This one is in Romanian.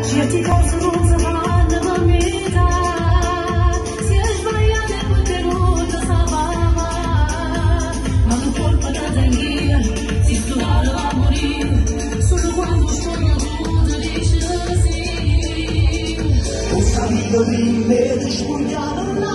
Certi causa non si fanno la metà, si è sbagliata e poi tenuta salvava, ma non colpa da Daniela, si studiava a morire, solo quando sono giunta dice sì. Questa vita mi vede spugliare